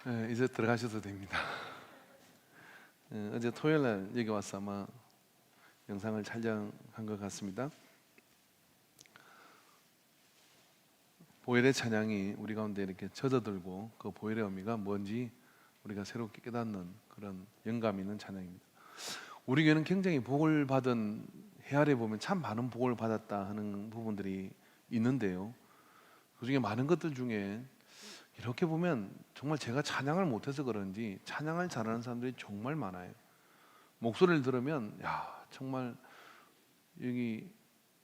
네, 이제 들어가셔도 됩니다. 어제 토요일 날 여기 와서 아마 영상을 촬영한 것 같습니다. 보혈의 찬양이 우리 가운데 이렇게 젖어들고 그 보혈의 의미가 뭔지 우리가 새롭게 깨닫는 그런 영감 있는 찬양입니다. 우리 교회는 굉장히 복을 받은, 헤아려 보면 참 많은 복을 받았다 하는 부분들이 있는데요. 그 중에 많은 것들 중에 이렇게 보면 정말 제가 찬양을 못해서 그런지 찬양을 잘하는 사람들이 정말 많아요. 목소리를 들으면 정말 여기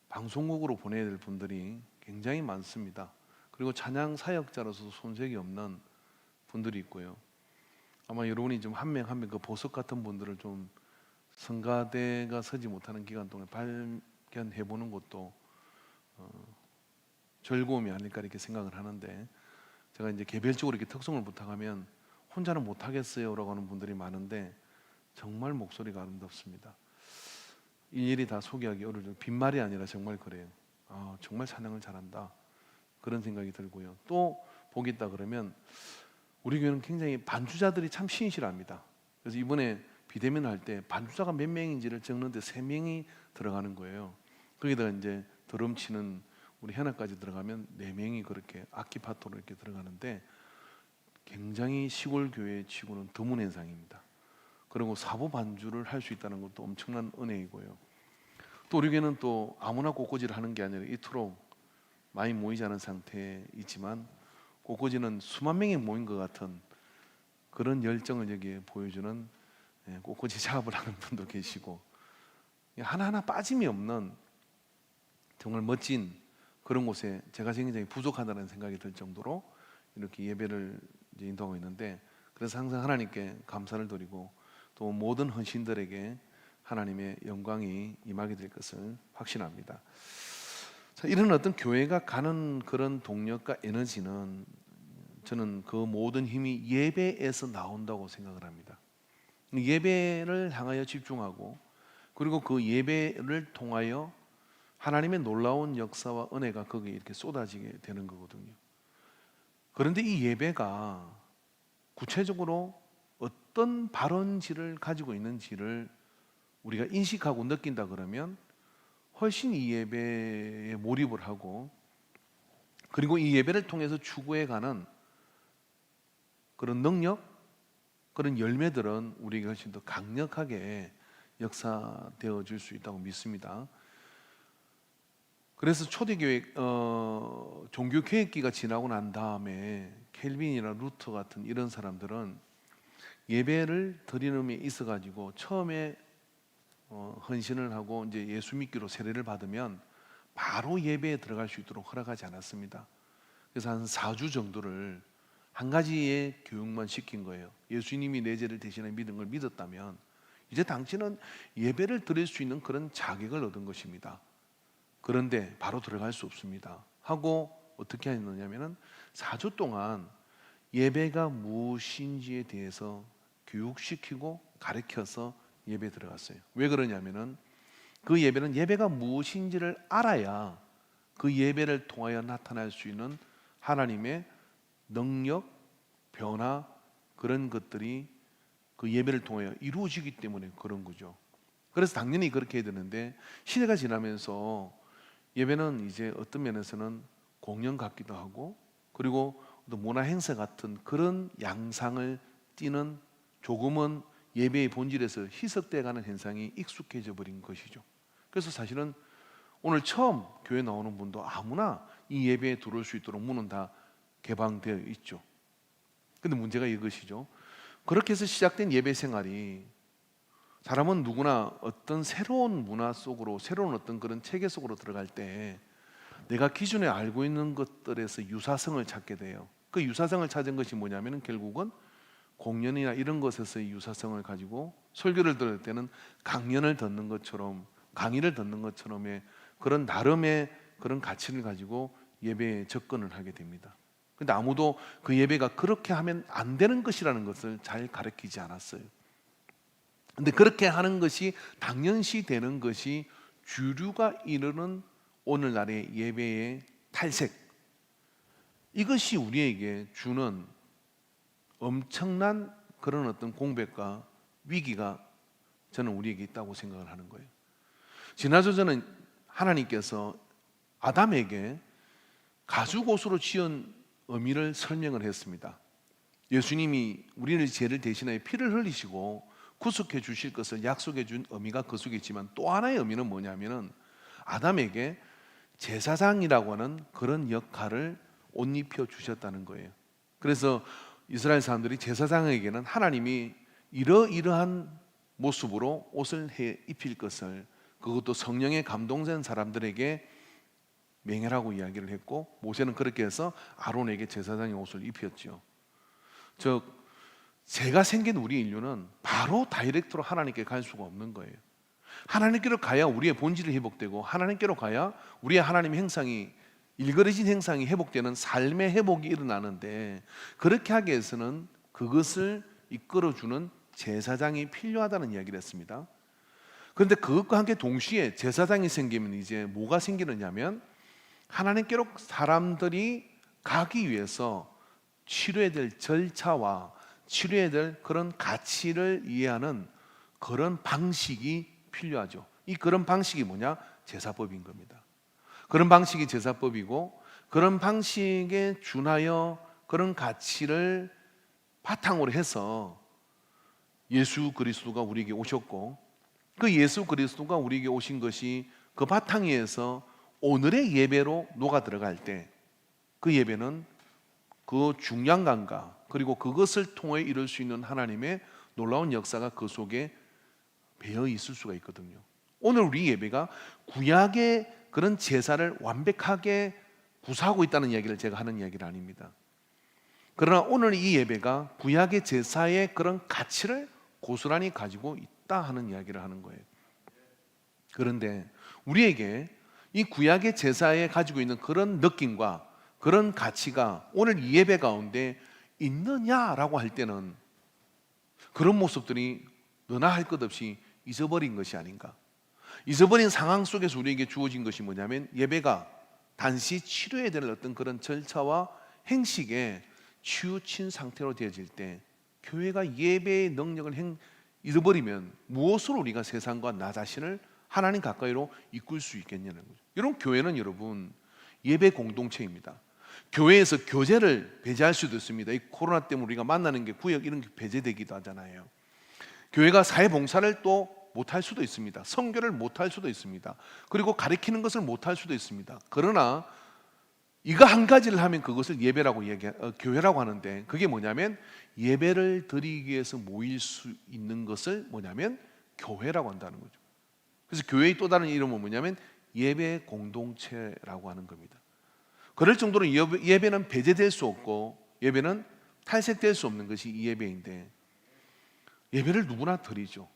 방송국으로 보내야 될 분들이 굉장히 많습니다. 그리고 찬양 사역자로서 손색이 없는 분들이 있고요. 아마 여러분이 좀 한 명 한 명 그 보석 같은 분들을 좀 성가대가 서지 못하는 기간 동안 발견해 보는 것도 즐거움이 아닐까 이렇게 생각을 하는데, 제가 이제 개별적으로 이렇게 특성을 부탁하면 혼자는 못하겠어요라고 하는 분들이 많은데 정말 목소리가 아름답습니다. 일일이 다 소개하기 어려울 정도, 빈말이 아니라 정말 그래요. 정말 찬양을 잘한다 그런 생각이 들고요. 또 복이 있다 그러면 우리 교회는 굉장히 반주자들이 참 신실합니다. 그래서 이번에 비대면 할 때 반주자가 몇 명인지를 적는데 3명이 들어가는 거예요. 거기다가 이제 드럼 치는 우리 현악까지 들어가면 4명이 그렇게 악기 파토로 이렇게 들어가는데 굉장히 시골 교회 치고는 드문 현상입니다. 그리고 사부 반주를 할 수 있다는 것도 엄청난 은혜이고요. 또 우리 교회는 또 아무나 꽃꽂이를 하는 게 아니라 이토록 많이 모이지 않은 상태이지만 꽃꽂이는 수만 명이 모인 것 같은 그런 열정을 여기에 보여주는 꽃꽂이 작업을 하는 분도 계시고, 하나하나 빠짐이 없는 정말 멋진 그런 곳에 제가 굉장히 부족하다는 생각이 들 정도로 이렇게 예배를 이제 인도하고 있는데, 그래서 항상 하나님께 감사를 드리고 또 모든 헌신들에게 하나님의 영광이 임하게 될 것을 확신합니다. 자, 이런 어떤 교회가 가는 그런 동력과 에너지는 저는 그 모든 힘이 예배에서 나온다고 생각을 합니다. 예배를 향하여 집중하고 그리고 그 예배를 통하여 하나님의 놀라운 역사와 은혜가 거기에 이렇게 쏟아지게 되는 거거든요. 그런데 이 예배가 구체적으로 어떤 발원지를 가지고 있는지를 우리가 인식하고 느낀다 그러면 훨씬 이 예배에 몰입을 하고, 그리고 이 예배를 통해서 추구해가는 그런 능력, 그런 열매들은 우리에게 훨씬 더 강력하게 역사되어 줄 수 있다고 믿습니다. 그래서 초대교회 종교개혁기가 지나고 난 다음에 켈빈이나 루터 같은 이런 사람들은 예배를 드리는 데 있어 가지고 처음에 헌신을 하고 이제 예수 믿기로 세례를 받으면 바로 예배에 들어갈 수 있도록 허락하지 않았습니다. 그래서 한 4주 정도를 한 가지의 교육만 시킨 거예요. 예수님이 내 죄를 대신해 믿은 걸 믿었다면 이제 당신은 예배를 드릴 수 있는 그런 자격을 얻은 것입니다. 그런데 바로 들어갈 수 없습니다 하고 어떻게 했느냐면은 4주 동안 예배가 무엇인지에 대해서 교육시키고 가르쳐서 예배에 들어갔어요. 왜 그러냐면은 그 예배는 예배가 무엇인지를 알아야 그 예배를 통하여 나타날 수 있는 하나님의 능력, 변화, 그런 것들이 그 예배를 통하여 이루어지기 때문에 그런 거죠. 그래서 당연히 그렇게 해야 되는데, 시대가 지나면서 예배는 이제 어떤 면에서는 공연 같기도 하고, 그리고 또 문화 행사 같은 그런 양상을 띠는, 조금은 예배의 본질에서 희석되어 가는 현상이 익숙해져 버린 것이죠. 그래서 사실은 오늘 처음 교회 나오는 분도 아무나 이 예배에 들어올 수 있도록 문은 다 개방되어 있죠. 근데 문제가 이것이죠. 그렇게 해서 시작된 예배 생활이, 사람은 누구나 어떤 새로운 문화 속으로, 새로운 어떤 그런 체계 속으로 들어갈 때 내가 기존에 알고 있는 것들에서 유사성을 찾게 돼요. 그 유사성을 찾은 것이 뭐냐면 결국은 공연이나 이런 것에서의 유사성을 가지고 설교를 들을 때는 강연을 듣는 것처럼, 강의를 듣는 것처럼의 그런 나름의 그런 가치를 가지고 예배에 접근을 하게 됩니다. 근데 아무도 그 예배가 그렇게 하면 안 되는 것이라는 것을 잘 가르치지 않았어요. 근데 그렇게 하는 것이 당연시 되는 것이 주류가 이르는 오늘날의 예배의 탈색, 이것이 우리에게 주는 엄청난 그런 어떤 공백과 위기가 저는 우리에게 있다고 생각을 하는 거예요. 지난주 저는 하나님께서 아담에게 가죽옷으로 지은 의미를 설명을 했습니다. 예수님이 우리를 죄를 대신하여 피를 흘리시고 구속해 주실 것을 약속해 준 의미가 그 속에 있지만, 또 하나의 의미는 뭐냐면은 아담에게 제사장이라고 하는 그런 역할을 옷 입혀 주셨다는 거예요. 그래서 이스라엘 사람들이 제사장에게는 하나님이 이러이러한 모습으로 옷을 해 입힐 것을, 그것도 성령에 감동된 사람들에게 맹해라고 이야기를 했고, 모세는 그렇게 해서 아론에게 제사장의 옷을 입혔죠. 즉 죄가 생긴 우리 인류는 바로 다이렉트로 하나님께 갈 수가 없는 거예요. 하나님께로 가야 우리의 본질이 회복되고, 하나님께로 가야 우리의 하나님 행상이, 일그러진 행상이 회복되는 삶의 회복이 일어나는데, 그렇게 하기 위해서는 그것을 이끌어주는 제사장이 필요하다는 이야기를 했습니다. 그런데 그것과 함께 동시에 제사장이 생기면 이제 뭐가 생기느냐면, 하나님께로 사람들이 가기 위해서 치료해야 될 절차와 치료해야 될 그런 가치를 이해하는 그런 방식이 필요하죠. 이 그런 방식이 뭐냐? 제사법인 겁니다. 그런 방식이 제사법이고, 그런 방식에 준하여 그런 가치를 바탕으로 해서 예수 그리스도가 우리에게 오셨고, 그 예수 그리스도가 우리에게 오신 것이 그 바탕 위에서 오늘의 예배로 녹아 들어갈 때, 그 예배는 그 중량감과 그리고 그것을 통해 이룰 수 있는 하나님의 놀라운 역사가 그 속에 배어 있을 수가 있거든요. 오늘 우리 예배가 구약의 그런 제사를 완벽하게 구사하고 있다는 이야기를 제가 하는 이야기는 아닙니다. 그러나 오늘 이 예배가 구약의 제사의 그런 가치를 고스란히 가지고 있다 하는 이야기를 하는 거예요. 그런데 우리에게 이 구약의 제사에 가지고 있는 그런 느낌과 그런 가치가 오늘 이 예배 가운데 있느냐라고 할 때는, 그런 모습들이 너나 할 것 없이 잊어버린 것이 아닌가. 잊어버린 상황 속에서 우리에게 주어진 것이 뭐냐면, 예배가 단시 치료해야 될 어떤 그런 절차와 행식에 치우친 상태로 되어질 때, 교회가 예배의 능력을 잃어버리면 무엇으로 우리가 세상과 나 자신을 하나님 가까이로 이끌 수 있겠냐는 거죠. 이런 교회는 여러분 예배 공동체입니다. 교회에서 교제를 배제할 수도 있습니다. 이 코로나 때문에 우리가 만나는 게 구역 이런 게 배제되기도 하잖아요. 교회가 사회봉사를 또 못할 수도 있습니다. 선교를 못할 수도 있습니다. 그리고 가르치는 것을 못할 수도 있습니다. 그러나 이거 한 가지를 하면 그것을 교회라고 하는데, 그게 뭐냐면 예배를 드리기 위해서 모일 수 있는 것을 뭐냐면 교회라고 한다는 거죠. 그래서 교회의 또 다른 이름은 뭐냐면 예배 공동체라고 하는 겁니다. 그럴 정도로 예배는 배제될 수 없고, 예배는 탈색될 수 없는 것이 이 예배인데, 예배를 누구나 드리죠.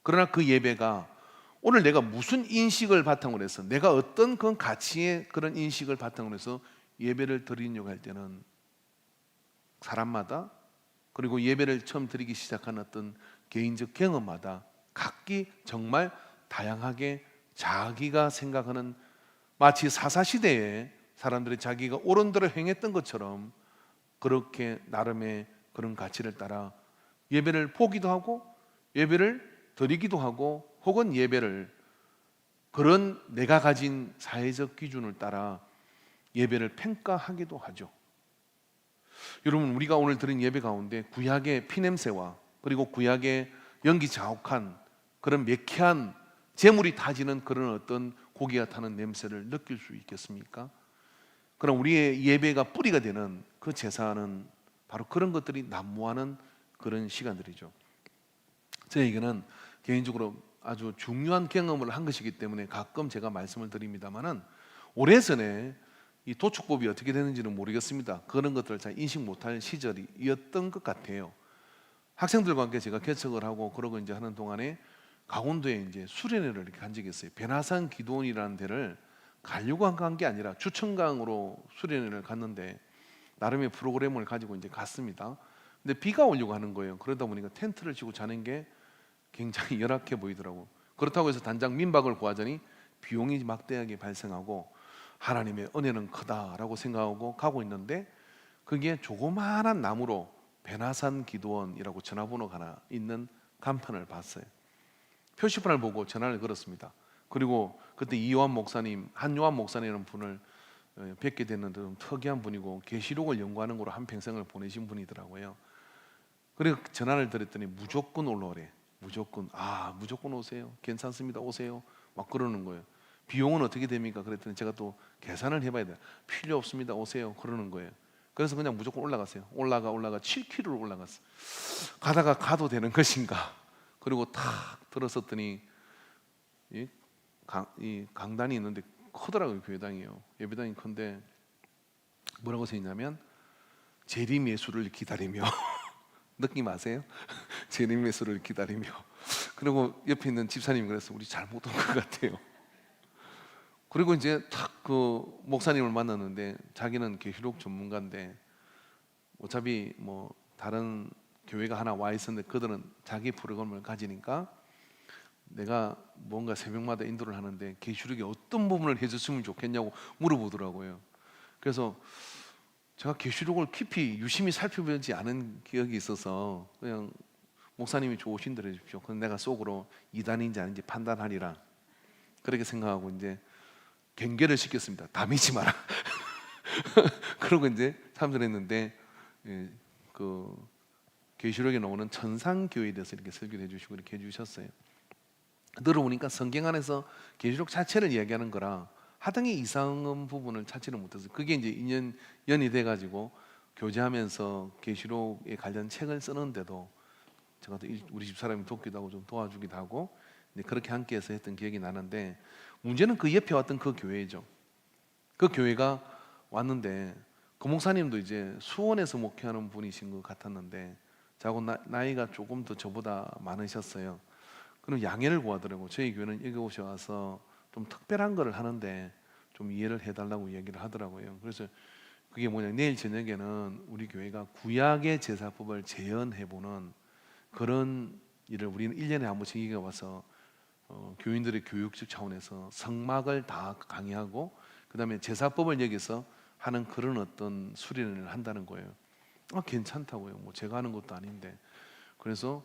그러나 그 예배가 오늘 내가 무슨 인식을 바탕으로 해서, 내가 어떤 그 가치의 그런 인식을 바탕으로 해서 예배를 드리려고 할 때는, 사람마다, 그리고 예배를 처음 드리기 시작한 어떤 개인적 경험마다 각기 정말 다양하게 자기가 생각하는, 마치 사사시대에 사람들이 자기가 옳은 대로 행했던 것처럼 그렇게 나름의 그런 가치를 따라 예배를 보기도 하고, 예배를 드리기도 하고, 혹은 예배를 그런 내가 가진 사회적 기준을 따라 예배를 평가하기도 하죠. 여러분, 우리가 오늘 드린 예배 가운데 구약의 피냄새와 그리고 구약의 연기 자욱한 그런 매캐한 재물이 타지는 그런 어떤 고기가 타는 냄새를 느낄 수 있겠습니까? 그럼 우리의 예배가 뿌리가 되는 그 제사는 바로 그런 것들이 난무하는 그런 시간들이죠. 저에게는 개인적으로 아주 중요한 경험을 한 것이기 때문에 가끔 제가 말씀을 드립니다만은, 오래전에 이 도축법이 어떻게 되는지는 모르겠습니다. 그런 것들을 잘 인식 못할 시절이었던 것 같아요. 학생들과 함께 제가 개척을 하고 그러고 이제 하는 동안에 강원도에 이제 수련회를 이렇게 간 적이 있어요. 변화산 기도원이라는 데를 가려고 한 게 아니라 추천강으로 수련회를 갔는데, 나름의 프로그램을 가지고 이제 갔습니다. 근데 비가 오려고 하는 거예요. 그러다 보니까 텐트를 치고 자는 게 굉장히 열악해 보이더라고. 그렇다고 해서 단장 민박을 구하자니 비용이 막대하게 발생하고, 하나님의 은혜는 크다라고 생각하고 가고 있는데, 그게 조그마한 나무로 베나산 기도원이라고 전화번호가 하나 있는 간판을 봤어요. 표시판을 보고 전화를 걸었습니다. 그리고 그때 이요한 목사님, 한요한 목사님이라는 분을 뵙게 됐는데 좀 특이한 분이고 계시록을 연구하는 거로 한 평생을 보내신 분이더라고요. 그래서 전화를 드렸더니 무조건 올라오래. 무조건 오세요. 괜찮습니다. 오세요. 막 그러는 거예요. 비용은 어떻게 됩니까? 그랬더니 제가 또 계산을 해봐야 돼요. 필요 없습니다. 오세요. 그러는 거예요. 그래서 그냥 무조건 올라갔어요. 올라가 7km를 올라갔어. 가다가 가도 되는 것인가? 그리고 탁 들었었더니 이 강단이 있는데 크더라고요. 교회당이요. 예배당이 큰데 뭐라고 써있냐면 재림 예수를 기다리며 느낌 아세요? 재림 예수를 기다리며. 그리고 옆에 있는 집사님이 그랬어. 우리 잘못 온 것 같아요. 그리고 이제 탁 그 목사님을 만났는데 자기는 계시록 전문가인데 어차피 뭐 다른 교회가 하나 와 있었는데 그들은 자기 프로그램을 가지니까 내가 뭔가 새벽마다 인도를 하는데 계시록의 어떤 부분을 해줬으면 좋겠냐고 물어보더라고요. 그래서 제가 계시록을 깊이 유심히 살펴보지 않은 기억이 있어서 그냥 목사님이 좋으신 대로 해주십시오. 그럼 내가 속으로 이단인지 아닌지 판단하리라 그렇게 생각하고 이제 경계를 시켰습니다. 다 믿지 마라. 그러고 이제 참선했는데 그 계시록에 나오는 천상교회에 대해서 이렇게 설교를 해주시고 이렇게 해주셨어요. 들어보니까 성경 안에서 계시록 자체를 이야기하는 거라 하등의 이상한 부분을 찾지를 못했어요. 그게 이제 2년 연이 돼가지고 교제하면서 계시록에 관련 책을 쓰는데도 제가 또 우리 집 사람이 돕기도 하고 좀 도와주기도 하고 그렇게 함께해서 했던 기억이 나는데 문제는 그 옆에 왔던 그 교회죠. 그 교회가 왔는데 그 목사님도 이제 수원에서 목회하는 분이신 것 같았는데 자고 나이가 조금 더 저보다 많으셨어요. 그럼 양해를 구하더라고. 저희 교회는 이곳에 와서 좀 특별한 거를 하는데 좀 이해를 해달라고 얘기를 하더라고요. 그래서 그게 뭐냐, 내일 저녁에는 우리 교회가 구약의 제사법을 재현해보는 그런 일을 우리는 1년에 한 번씩 이겨 와서 교인들의 교육적 차원에서 성막을 다 강의하고 그 다음에 제사법을 여기서 하는 그런 어떤 수련을 한다는 거예요. 괜찮다고요. 뭐 제가 하는 것도 아닌데. 그래서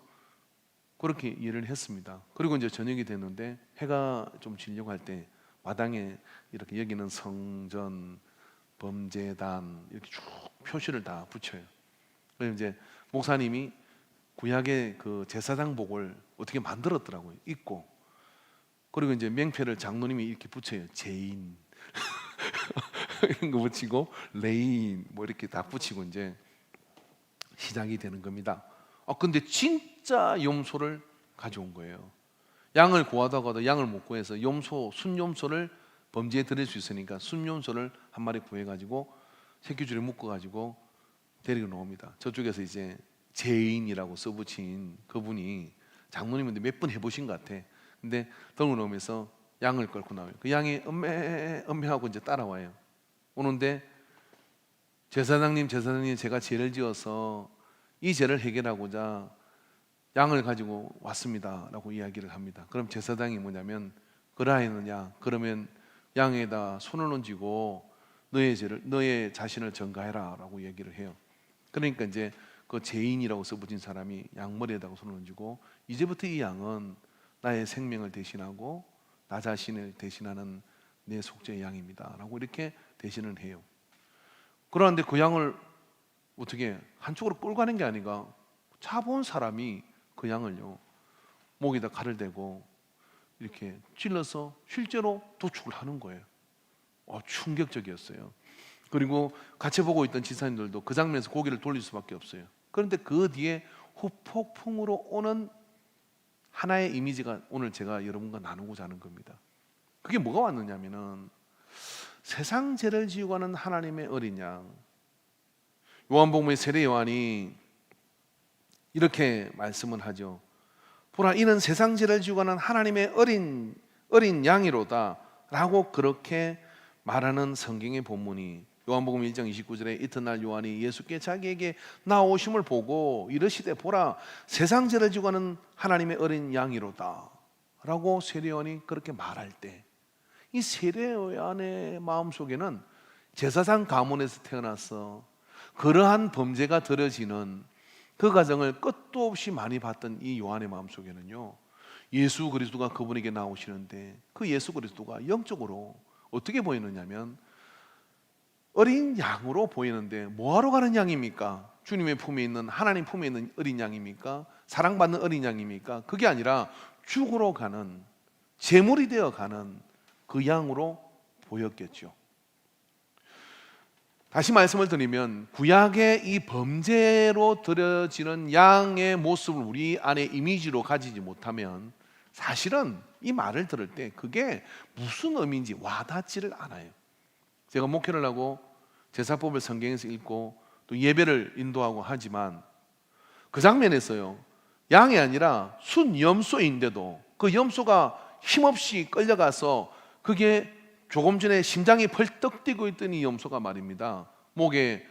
그렇게 이해를 했습니다. 그리고 이제 저녁이 됐는데 해가 좀 지려고 할 때 마당에 이렇게 여기는 성전, 범제단 이렇게 쭉 표시를 다 붙여요. 그래서 이제 목사님이 구약의 그 제사장복을 어떻게 만들었더라고요. 입고. 그리고 이제 명패를 장로님이 이렇게 붙여요. 제인 이런 거 붙이고 레인 뭐 이렇게 다 붙이고 이제 시작이 되는 겁니다. 근데 진짜 염소를 가져온 거예요. 양을 구하다가도 양을 못 구해서 순염소를 범죄에 드릴 수 있으니까 순염소를 한 마리 구해가지고 새끼줄에 묶어가지고 데리고 나옵니다. 저쪽에서 이제 제인이라고 써붙인 그분이 장모님인데 몇 번 해보신 것 같아. 근데 들고 나오면서 양을 끌고 나와요. 그 양이 음매하고 이제 따라와요. 오는데 제사장님 제가 죄를 지어서 이 죄를 해결하고자 양을 가지고 왔습니다 라고 이야기를 합니다. 그럼 제사장이 뭐냐면 그러하였느냐, 그러면 양에다 손을 얹고 너의 자신을 전가해라 라고 얘기를 해요. 그러니까 이제 그 죄인이라고 써붙인 사람이 양머리에다가 손을 얹고 이제부터 이 양은 나의 생명을 대신하고 나 자신을 대신하는 내 속죄의 양입니다 라고 이렇게 대신을 해요. 그런데 그 양을 어떻게 한쪽으로 끌고 가는 게 아니라 잡아온 사람이 그 양을요 목에다 칼을 대고 이렇게 찔러서 실제로 도축을 하는 거예요. 충격적이었어요. 그리고 같이 보고 있던 지사님들도 그 장면에서 고개를 돌릴 수밖에 없어요. 그런데 그 뒤에 후폭풍으로 오는 하나의 이미지가 오늘 제가 여러분과 나누고자 하는 겁니다. 그게 뭐가 왔느냐면은 세상 죄를 지우고 하는 하나님의 어린 양. 요한복음의 세례 요한이 이렇게 말씀을 하죠. 보라, 이는 세상 죄를 지우고 하는 하나님의 어린 양이로다 라고 그렇게 말하는 성경의 본문이 요한복음 1장 29절에 이튿날 요한이 예수께 자기에게 나오심을 보고 이르시되 보라, 세상 죄를 지우고 하는 하나님의 어린 양이로다 라고 세례 요한이 그렇게 말할 때 이 세례 요한의 마음속에는 제사장 가문에서 태어나서 그러한 범죄가 들어지는 그 과정을 끝도 없이 많이 봤던 이 요한의 마음속에는요, 예수 그리스도가 그분에게 나오시는데 그 예수 그리스도가 영적으로 어떻게 보이느냐면 어린 양으로 보이는데, 뭐하러 가는 양입니까? 주님의 품에 있는, 하나님 품에 있는 어린 양입니까? 사랑받는 어린 양입니까? 그게 아니라 죽으러 가는, 제물이 되어 가는 그 양으로 보였겠죠. 다시 말씀을 드리면 구약의 이 범죄로 드려지는 양의 모습을 우리 안에 이미지로 가지지 못하면 사실은 이 말을 들을 때 그게 무슨 의미인지 와닿지를 않아요. 제가 목회를 하고 제사법을 성경에서 읽고 또 예배를 인도하고 하지만 그 장면에서요, 양이 아니라 순 염소인데도 그 염소가 힘없이 끌려가서 그게 조금 전에 심장이 펄떡 뛰고 있던 이 염소가 말입니다, 목에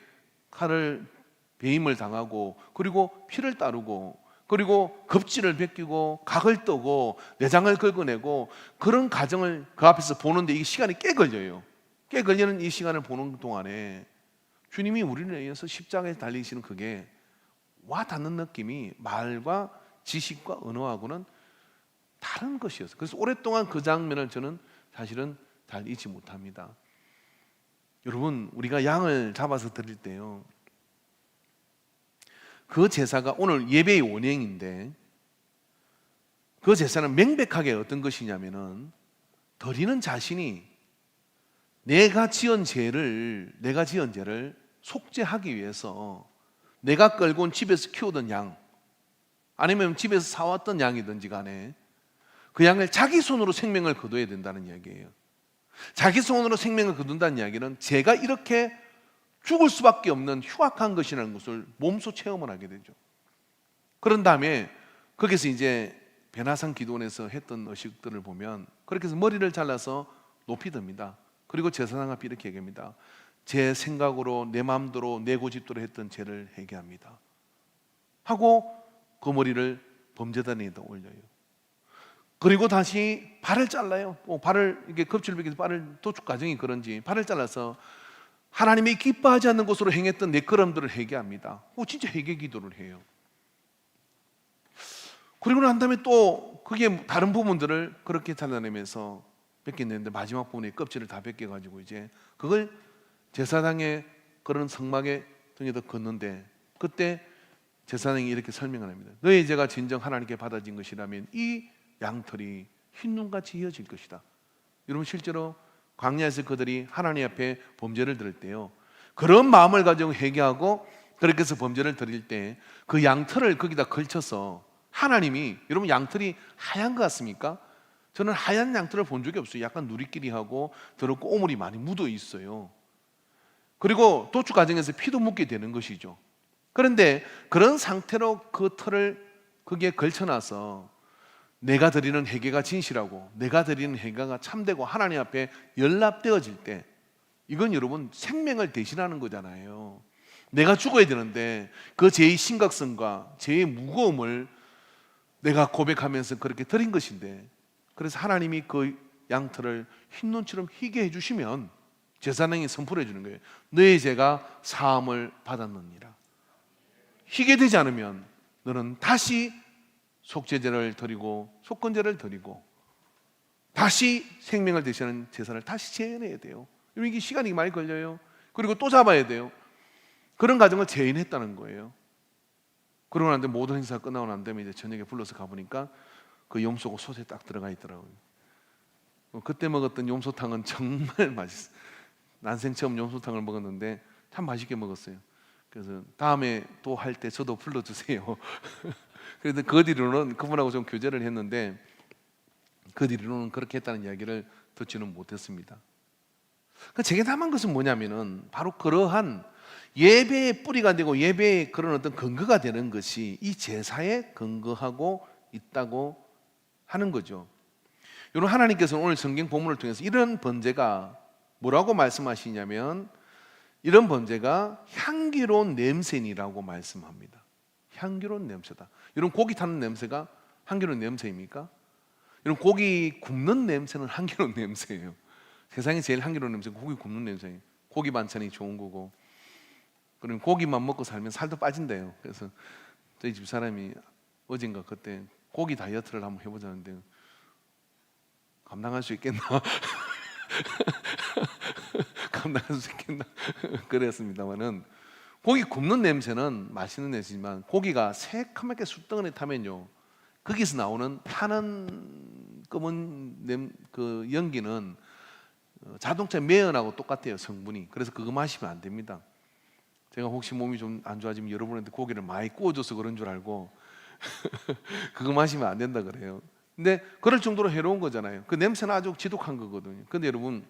칼을 배임을 당하고 그리고 피를 따르고 그리고 겁질을 벗기고 각을 떠고 내장을 긁어내고 그런 과정을 그 앞에서 보는데 이 시간이 꽤 걸려요. 꽤 걸리는 이 시간을 보는 동안에 주님이 우리를 위해서 십자가에 달리시는 그게 와닿는 느낌이 말과 지식과 언어하고는 다른 것이었어요. 그래서 오랫동안 그 장면을 저는 사실은 잘 잊지 못합니다. 여러분, 우리가 양을 잡아서 드릴 때요, 그 제사가 오늘 예배의 원행인데 그 제사는 명백하게 어떤 것이냐면은 드리는 자신이 내가 지은 죄를 속죄하기 위해서 내가 끌고 온 집에서 키우던 양, 아니면 집에서 사왔던 양이든지 간에 그 양을 자기 손으로 생명을 거둬야 된다는 이야기예요. 자기 손으로 생명을 거둔다는 이야기는 제가 이렇게 죽을 수밖에 없는 흉악한 것이라는 것을 몸소 체험을 하게 되죠. 그런 다음에 거기서 이제 베나산 기도원에서 했던 의식들을 보면 그렇게 해서 머리를 잘라서 높이 듭니다. 그리고 제사장 앞에 이렇게 얘기합니다. 제 생각으로 내 마음대로 내 고집대로 했던 죄를 회개합니다 하고 그 머리를 범죄단에다 올려요. 그리고 다시 발을 잘라요. 발을 이렇게 겁질을 벗겨서 발을, 도축 과정이 그런지 발을 잘라서 하나님이 기뻐하지 않는 곳으로 행했던 내 걸음들을 회개합니다. 진짜 회개 기도를 해요. 그리고 난 다음에 또 그게 다른 부분들을 그렇게 잘라내면서 벗겨내는데 마지막 부분에 껍질을 다 벗겨가지고 이제 그걸 제사장의 그런 성막에 등에다 걷는데, 그때 제사장이 이렇게 설명을 합니다. 너의 죄가 진정 하나님께 받아진 것이라면 이 양털이 흰눈같이 이어질 것이다. 여러분, 실제로 광야에서 그들이 하나님 앞에 범죄를 드릴 때요, 그런 마음을 가지고 회개하고 그렇게 해서 범죄를 드릴 때 그 양털을 거기다 걸쳐서 하나님이, 여러분 양털이 하얀 것 같습니까? 저는 하얀 양털을 본 적이 없어요. 약간 누리끼리하고 더럽고 오물이 많이 묻어 있어요. 그리고 도축 과정에서 피도 묻게 되는 것이죠. 그런데 그런 상태로 그 털을 거기에 걸쳐놔서 내가 드리는 회개가 진실하고 내가 드리는 회개가 참되고 하나님 앞에 연락되어질 때, 이건 여러분 생명을 대신하는 거잖아요. 내가 죽어야 되는데 그 죄의 심각성과 죄의 무거움을 내가 고백하면서 그렇게 드린 것인데, 그래서 하나님이 그 양털을 흰눈처럼 희게 해주시면 제사장이 선포해 주는 거예요. 너의 죄가 사함을 받았느니라. 희게 되지 않으면 너는 다시 속죄제를 드리고 속건제를 드리고 다시 생명을 대신하는 제사를 다시 재현해야 돼요. 이게 시간이 많이 걸려요. 그리고 또 잡아야 돼요. 그런 과정을 재현했다는 거예요. 그러고 난 다음에 모든 행사가 끝나고 난 다음에 이제 저녁에 불러서 가보니까 그 염소가 솥에 딱 들어가 있더라고요. 그때 먹었던 염소탕은 정말 맛있어요. 난생 처음 염소탕을 먹었는데 참 맛있게 먹었어요. 그래서 다음에 또 할 때 저도 불러주세요. 그래서 그 뒤로는 그분하고 좀 교제를 했는데 그 뒤로는 그렇게 했다는 이야기를 듣지는 못했습니다. 제게 남은 것은 뭐냐면은 바로 그러한 예배의 뿌리가 되고 예배의 그런 어떤 근거가 되는 것이 이 제사에 근거하고 있다고 하는 거죠. 여러분, 하나님께서는 오늘 성경 본문을 통해서 이런 번제가 뭐라고 말씀하시냐면, 이런 번제가 향기로운 냄새니라고 말씀합니다. 향기로운 냄새다. 여러분, 고기 타는 냄새가 향기로운 냄새입니까? 여러분, 고기 굽는 냄새는 향기로운 냄새예요. 세상에 제일 향기로운 냄새가 고기 굽는 냄새예요. 고기 반찬이 좋은 거고, 그럼 고기만 먹고 살면 살도 빠진대요. 그래서 저희 집 사람이 어젠가 그때 고기 다이어트를 한번 해보자는데 감당할 수 있겠나? 감당할 수 있겠나? 그랬습니다만은 고기 굽는 냄새는 맛있는 냄새지만 고기가 새카맣게 숯덩어리 타면요, 거기서 나오는 타는 검은 그 연기는 자동차 매연하고 똑같아요, 성분이. 그래서 그거 마시면 안 됩니다. 제가 혹시 몸이 좀 안 좋아지면 여러분한테 고기를 많이 구워줘서 그런 줄 알고 그거 마시면 안 된다 그래요. 근데 그럴 정도로 해로운 거잖아요. 그 냄새는 아주 지독한 거거든요. 근데 여러분,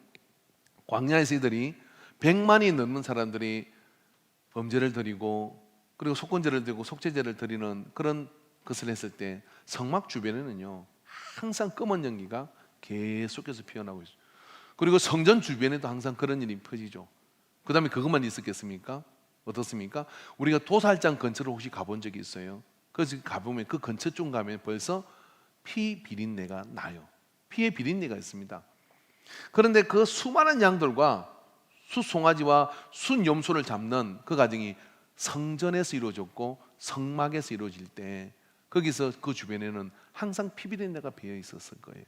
광야에서 이들이 100만이 넘는 사람들이 범죄를 드리고 그리고 속건제를 드리고 속죄제를 드리는 그런 것을 했을 때 성막 주변에는요 항상 검은 연기가 계속해서 피어나고 있어요. 그리고 성전 주변에도 항상 그런 일이 퍼지죠. 그 다음에 그것만 있었겠습니까? 어떻습니까? 우리가 도살장 근처를 혹시 가본 적이 있어요? 그래서 가보면 그 근처 쪽 가면 벌써 피 비린내가 나요. 피의 비린내가 있습니다. 그런데 그 수많은 양들과 숫송아지와 숫염소를 잡는 그 과정이 성전에서 이루어졌고 성막에서 이루어질 때 거기서 그 주변에는 항상 피 비린내가 배어 있었을 거예요.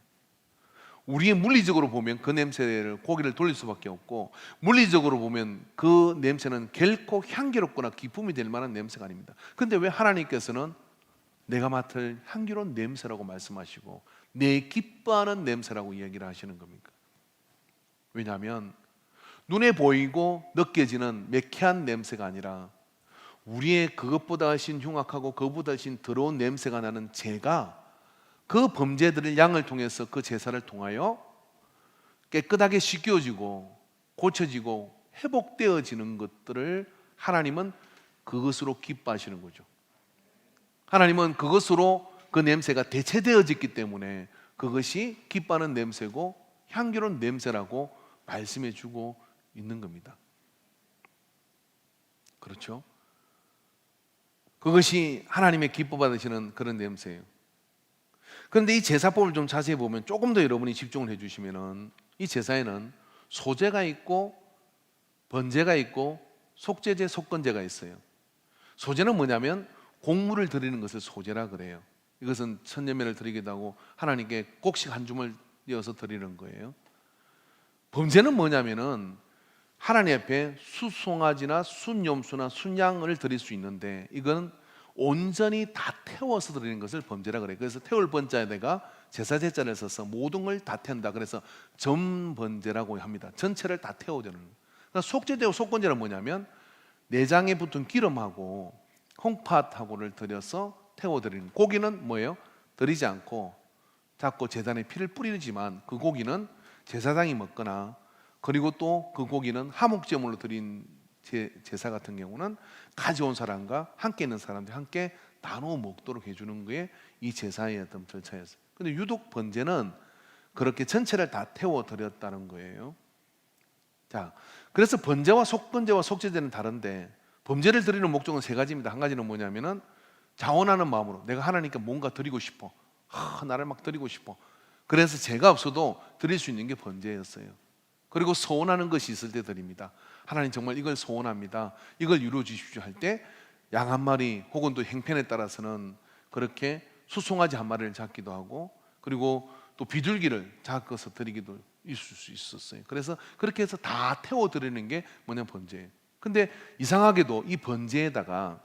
우리의 물리적으로 보면 그 냄새를 고기를 돌릴 수밖에 없고, 물리적으로 보면 그 냄새는 결코 향기롭거나 기쁨이 될 만한 냄새가 아닙니다. 그런데 왜 하나님께서는 내가 맡을 향기로운 냄새라고 말씀하시고 내 기뻐하는 냄새라고 이야기를 하시는 겁니까? 왜냐하면 눈에 보이고 느껴지는 매캐한 냄새가 아니라 우리의 그것보다 훨씬 흉악하고 그것보다 훨씬 더러운 냄새가 나는 죄가 그 범죄들을 양을 통해서 그 제사를 통하여 깨끗하게 씻겨지고 고쳐지고 회복되어지는 것들을 하나님은 그것으로 기뻐하시는 거죠. 하나님은 그것으로 그 냄새가 대체되어졌기 때문에 그것이 기뻐하는 냄새고 향기로운 냄새라고 말씀해 주고 있는 겁니다. 그렇죠? 그것이 하나님의 기뻐 받으시는 그런 냄새예요. 그런데 이 제사법을 좀 자세히 보면 조금 더 여러분이 집중을 해주시면은 이 제사에는 소제가 있고 번제가 있고 속죄제, 속건제가 있어요. 소제는 뭐냐면 곡물을 드리는 것을 소제라 그래요. 이것은 천년면을 드리기도 하고 하나님께 곡식 한 줌을 띄어서 드리는 거예요. 번제는 뭐냐면은 하나님 앞에 숫송아지나 숫염소나 숫양을 드릴 수 있는데 이건 온전히 다 태워서 드리는 것을 번제라 그래요. 그래서 태울 번자에다가 제사제자를 써서 모든 걸 다 태운다. 그래서 전번제라고 합니다. 전체를 다 태워드리는 거예요. 그러니까 속죄제와 속건제는 뭐냐면 내장에 붙은 기름하고 콩팥하고를 들여서 태워드리는, 고기는 뭐예요? 드리지 않고 자꾸 제단에 피를 뿌리지만 그 고기는 제사장이 먹거나, 그리고 또 그 고기는 화목제물로 드린 제사 같은 경우는 가져온 사람과 함께 있는 사람들이 함께 나누어 먹도록 해주는 게 이 제사의 어떤 절차였어요. 근데 유독 번제는 그렇게 전체를 다 태워 드렸다는 거예요. 자, 그래서 번제와 속번제와 속죄제는 다른데 번제를 드리는 목적은 세 가지입니다. 한 가지는 뭐냐면은 자원하는 마음으로 내가 하나님께 뭔가 드리고 싶어, 나를 막 드리고 싶어. 그래서 제가 없어도 드릴 수 있는 게 번제였어요. 그리고 소원하는 것이 있을 때 드립니다. 하나님 정말 이걸 소원합니다, 이걸 이루어 주십시오 할 때 양 한 마리 혹은 또 행편에 따라서는 그렇게 수송아지 한 마리를 잡기도 하고, 그리고 또 비둘기를 잡아서 드리기도 있을 수 있었어요. 그래서 그렇게 해서 다 태워 드리는 게 뭐냐면 번제예요. 근데 이상하게도 이 번제에다가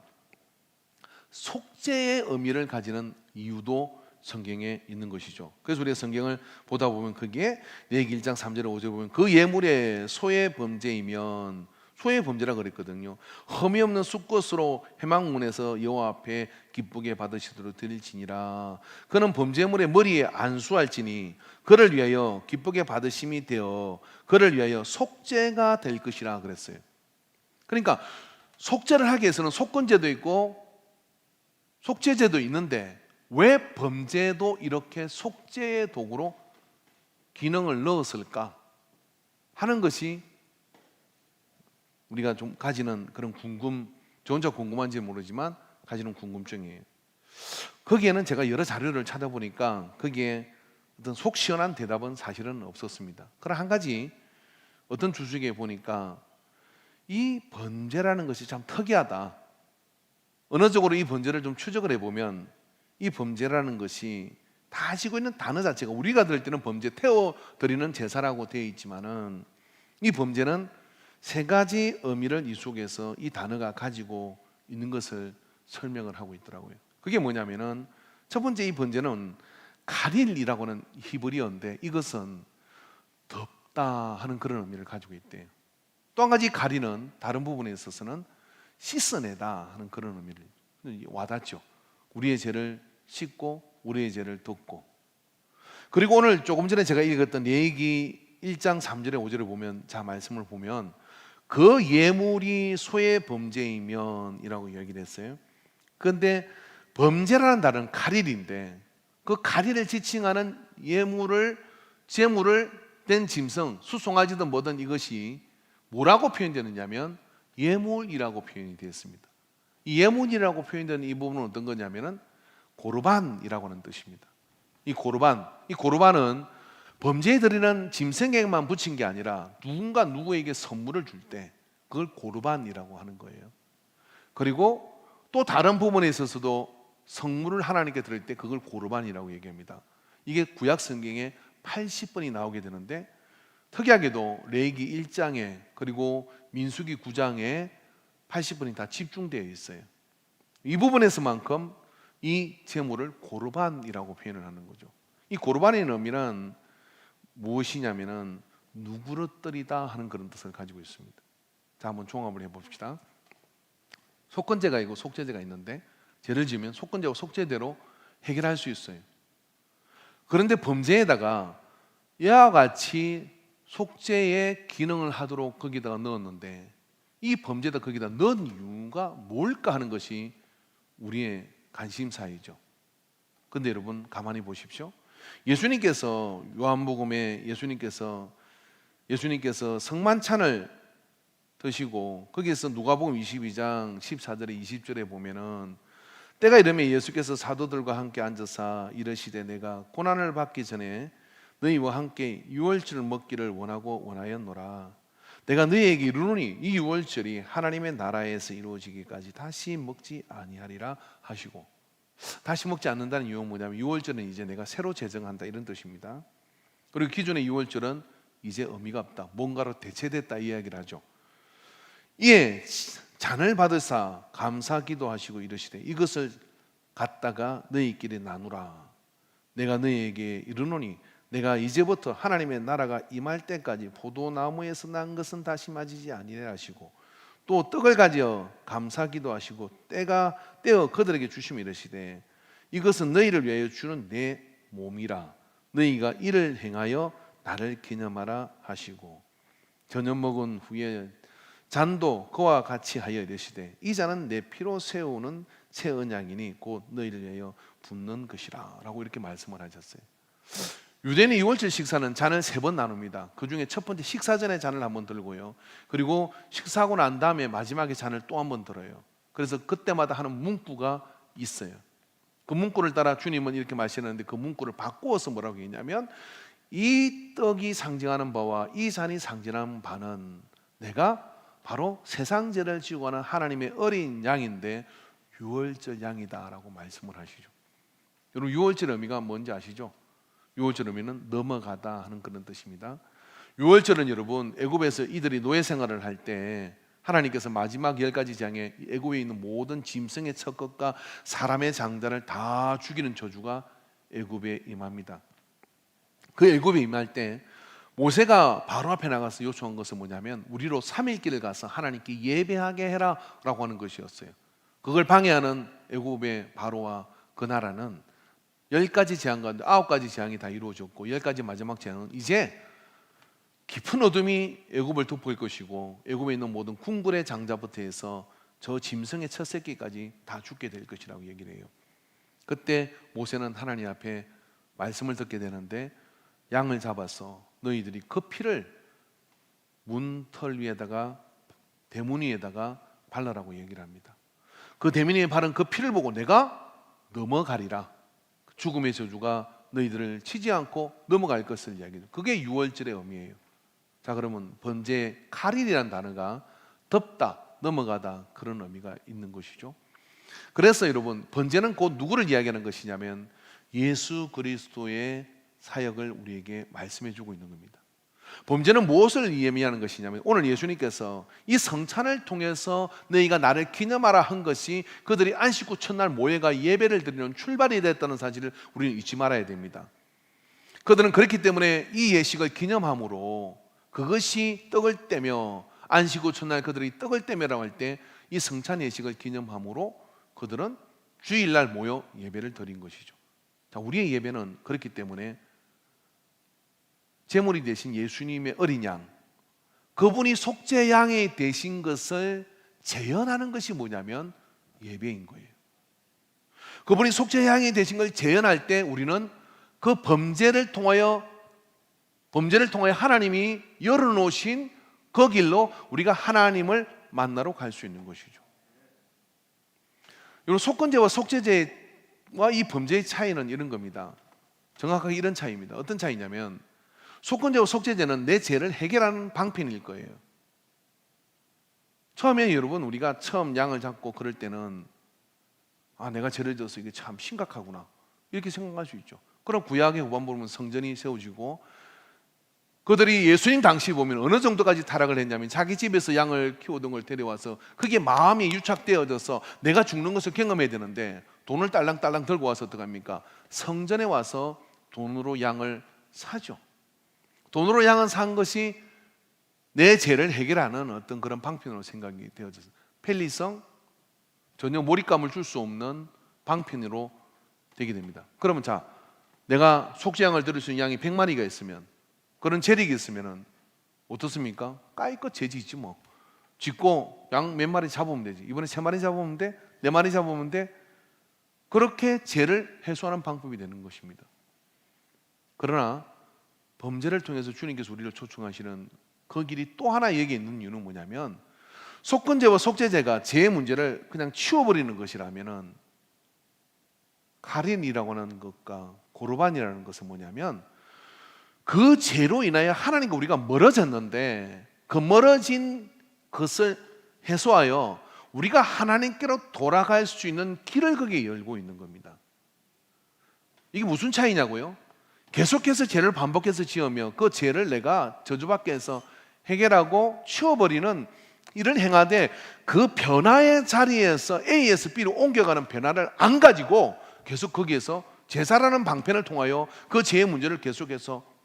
속죄의 의미를 가지는 이유도 성경에 있는 것이죠. 그래서 우리가 성경을 보다 보면 거기에 레위기 1장 3절 5절 보면 그 예물의 소의 범죄이면, 소의 범죄라 그랬거든요. 흠이 없는 숫것으로 회막문에서 여호와 앞에 기쁘게 받으시도록 드릴지니라. 그는 범죄물의 머리에 안수할지니 그를 위하여 기쁘게 받으심이 되어 그를 위하여 속죄가 될 것이라 그랬어요. 그러니까 속죄를 하기 위해서는 속건제도 있고 속죄제도 있는데 왜 범죄도 이렇게 속죄의 도구로 기능을 넣었을까 하는 것이 우리가 좀 가지는 그런 저 혼자 궁금한지 모르지만 가지는 궁금증이에요. 거기에는 제가 여러 자료를 찾아보니까 거기에 어떤 속 시원한 대답은 사실은 없었습니다. 그러나 한 가지 어떤 주석에 보니까 이 번제라는 것이 참 특이하다, 언어적으로 이 범죄를 좀 추적을 해보면 이 범죄라는 것이 다 지고 있는 단어 자체가 우리가 들을 때는 범죄, 태워드리는 제사라고 되어 있지만은 이 범죄는 세 가지 의미를 이 속에서 이 단어가 가지고 있는 것을 설명을 하고 있더라고요. 그게 뭐냐면은 첫 번째, 이 번제는 가릴이라고 하는 히브리어인데 이것은 덮다 하는 그런 의미를 가지고 있대요. 또 한 가지 가리는 다른 부분에 있어서는 씻어내다 하는 그런 의미를 와닿죠. 우리의 죄를 씻고 우리의 죄를 덮고. 그리고 오늘 조금 전에 제가 읽었던 레위기 1장 3절에 5절에 보면, 자 말씀을 보면 그 예물이 소의 범죄이면 이라고 얘기를 했어요. 그런데 범죄라는 단어는 가릴인데 그 가릴을 지칭하는 예물을, 제물을 된 짐승, 수송아지든 뭐든 이것이 뭐라고 표현되느냐면 예물이라고 표현이 되었습니다. 이 예물이라고 표현되는 이 부분은 어떤 거냐면은 고르반이라고 하는 뜻입니다. 이 고르반은 범죄에 드리는 짐승에게만 붙인 게 아니라 누군가 누구에게 선물을 줄 때 그걸 고르반이라고 하는 거예요. 그리고 또 다른 부분에 있어서도 성물을 하나님께 드릴 때 그걸 고르반이라고 얘기합니다. 이게 구약 성경에 80번이 나오게 되는데 특이하게도 레위기 1장에 그리고 민수기 9장에 80번이 다 집중되어 있어요. 이 부분에서만큼 이 제물을 고르반이라고 표현을 하는 거죠. 이 고르반의 의미는 무엇이냐면은 누그러뜨리다 하는 그런 뜻을 가지고 있습니다. 자, 한번 종합을 해봅시다. 속건제가 있고 속죄제가 있는데 죄를 지으면 속건제와 속죄대로 해결할 수 있어요. 그런데 범죄에다가 이와 같이 속죄의 기능을 하도록 거기다가 넣었는데 이 범죄에다 거기다 넣은 이유가 뭘까 하는 것이 우리의 관심사이죠. 그런데 여러분 가만히 보십시오. 예수님께서 요한복음에 예수님께서 성만찬을 드시고 거기에서 누가복음 22장 14절에 20절에 보면은 때가 이르면 예수께서 사도들과 함께 앉아서 이르시되 내가 고난을 받기 전에 너희와 함께 유월절을 먹기를 원하였노라. 내가 너희에게 이르노니 이 유월절이 하나님의 나라에서 이루어지기까지 다시 먹지 아니하리라 하시고, 다시 먹지 않는다는 이유는 뭐냐면 유월절은 이제 내가 새로 제정한다 이런 뜻입니다. 그리고 기존의 유월절은 이제 의미가 없다, 뭔가로 대체됐다 이 이야기를 하죠. 이에 잔을 받으사 감사 기도하시고 이르시되 이것을 갖다가 너희끼리 나누라. 내가 너희에게 이르노니 내가 이제부터 하나님의 나라가 임할 때까지 포도나무에서 난 것은 다시 맞이지 아니하리라 하시고, 또 떡을 가지어 감사 기도하시고 떼어 그들에게 주시며 이르시되 이것은 너희를 위하여 주는 내 몸이라. 너희가 이를 행하여 나를 기념하라 하시고, 저녁 먹은 후에 잔도 그와 같이 하여 이르시되 이 잔은 내 피로 세우는 새 언약이니 곧 너희를 위하여 붓는 것이라 라고 이렇게 말씀을 하셨어요. 유대인의 유월절 식사는 잔을 3번 나눕니다. 그 중에 첫 번째 식사 전에 잔을 한번 들고요, 그리고 식사하고 난 다음에 마지막에 잔을 또 한번 들어요. 그래서 그때마다 하는 문구가 있어요. 그 문구를 따라 주님은 이렇게 말씀하셨는데 그 문구를 바꾸어서 뭐라고 했냐면 이 떡이 상징하는 바와 이 잔이 상징하는 바는 내가 바로 세상 죄를 지고 가는 하나님의 어린 양인데 유월절 양이다 라고 말씀을 하시죠. 여러분 유월절 의미가 뭔지 아시죠? 유월절 의미는 넘어가다 하는 그런 뜻입니다. 유월절은 여러분 애굽에서 이들이 노예 생활을 할 때 하나님께서 마지막 10가지 재앙에 애굽에 있는 모든 짐승의 첫 것과 사람의 장자를 다 죽이는 저주가 애굽에 임합니다. 그 애굽에 임할 때 모세가 바로 앞에 나가서 요청한 것은 뭐냐면 우리로 3일 길을 가서 하나님께 예배하게 해라 라고 하는 것이었어요. 그걸 방해하는 애굽의 바로와 그 나라는 10가지 재앙 가운데 9가지 재앙이 다 이루어졌고 10가지 마지막 재앙은 이제 깊은 어둠이 애굽을 덮을 것이고 애굽에 있는 모든 궁궐의 장자부터 해서 저 짐승의 첫 새끼까지 다 죽게 될 것이라고 얘기를 해요. 그때 모세는 하나님 앞에 말씀을 듣게 되는데 양을 잡아서 너희들이 그 피를 문털 위에다가 대문 위에다가 발라라고 얘기를 합니다. 그 대문 위에 바른 그 피를 보고 내가 넘어가리라. 죽음의 저주가 너희들을 치지 않고 넘어갈 것을 이야기해요. 그게 유월절의 의미예요. 자, 그러면 번제 카릴이라는 단어가 덮다, 넘어가다 그런 의미가 있는 것이죠. 그래서 여러분, 번제는 곧 누구를 이야기하는 것이냐면 예수 그리스도의 사역을 우리에게 말씀해 주고 있는 겁니다. 범죄는 무엇을 의미하는 것이냐면 오늘 예수님께서 이 성찬을 통해서 너희가 나를 기념하라 한 것이 그들이 안식 후 첫날 모여가 예배를 드리는 출발이 됐다는 사실을 우리는 잊지 말아야 됩니다. 그들은 그렇기 때문에 이 예식을 기념함으로 그것이 떡을 떼며 안식 후 첫날 그들이 떡을 떼며라고 할 때 이 성찬 예식을 기념함으로 그들은 주일날 모여 예배를 드린 것이죠. 자, 우리의 예배는 그렇기 때문에 제물이 되신 예수님의 어린 양, 그분이 속죄양이 되신 것을 재현하는 것이 뭐냐면 예배인 거예요. 그분이 속죄양이 되신 걸 재현할 때 우리는 그 범죄를 통하여 하나님이 열어놓으신 그 길로 우리가 하나님을 만나러 갈 수 있는 것이죠. 여러분, 속건제와 속죄제와 이 범죄의 차이는 이런 겁니다. 정확하게 이런 차이입니다. 어떤 차이냐면 속건제와 속죄제는 내 죄를 해결하는 방편일 거예요. 처음에 여러분, 우리가 처음 양을 잡고 그럴 때는 내가 죄를 져서 이게 참 심각하구나 이렇게 생각할 수 있죠. 그럼 구약의 후반부 보면 성전이 세워지고 그들이 예수님 당시 보면 어느 정도까지 타락을 했냐면 자기 집에서 양을 키우던 걸 데려와서 그게 마음이 유착되어져서 내가 죽는 것을 경험해야 되는데 돈을 딸랑딸랑 들고 와서 어떡합니까? 성전에 와서 돈으로 양을 사죠. 돈으로 양을 산 것이 내 죄를 해결하는 어떤 그런 방편으로 생각이 되어져서 편리성, 전혀 몰입감을 줄 수 없는 방편으로 되게 됩니다. 그러면 자, 내가 속죄양을 드릴 수 있는 양이 100마리가 있으면, 그런 재력이 있으면 어떻습니까? 까이껏 죄지 있지 뭐. 짓고 양 몇 마리 잡으면 되지. 이번에 3마리 잡으면 돼? 4마리 잡으면 돼? 그렇게 죄를 해소하는 방법이 되는 것입니다. 그러나 범죄를 통해서 주님께서 우리를 초청하시는 그 길이 또 하나 여기에 있는 이유는 뭐냐면 속건제와 속죄제가 죄의 문제를 그냥 치워버리는 것이라면 가린이라고 하는 것과 고르반이라는 것은 뭐냐면 그 죄로 인하여 하나님과 우리가 멀어졌는데 그 멀어진 것을 해소하여 우리가 하나님께로 돌아갈 수 있는 길을 거기에 열고 있는 겁니다. 이게 무슨 차이냐고요? 계속해서 죄를 반복해서 지으며 그 죄를 내가 저주받게 해서 해결하고 치워버리는 일을 행하되 그 변화의 자리에서 A에서 B로 옮겨가는 변화를 안 가지고 계속 거기에서 제사라는 방편을 통하여 그 죄의 문제를 계속해서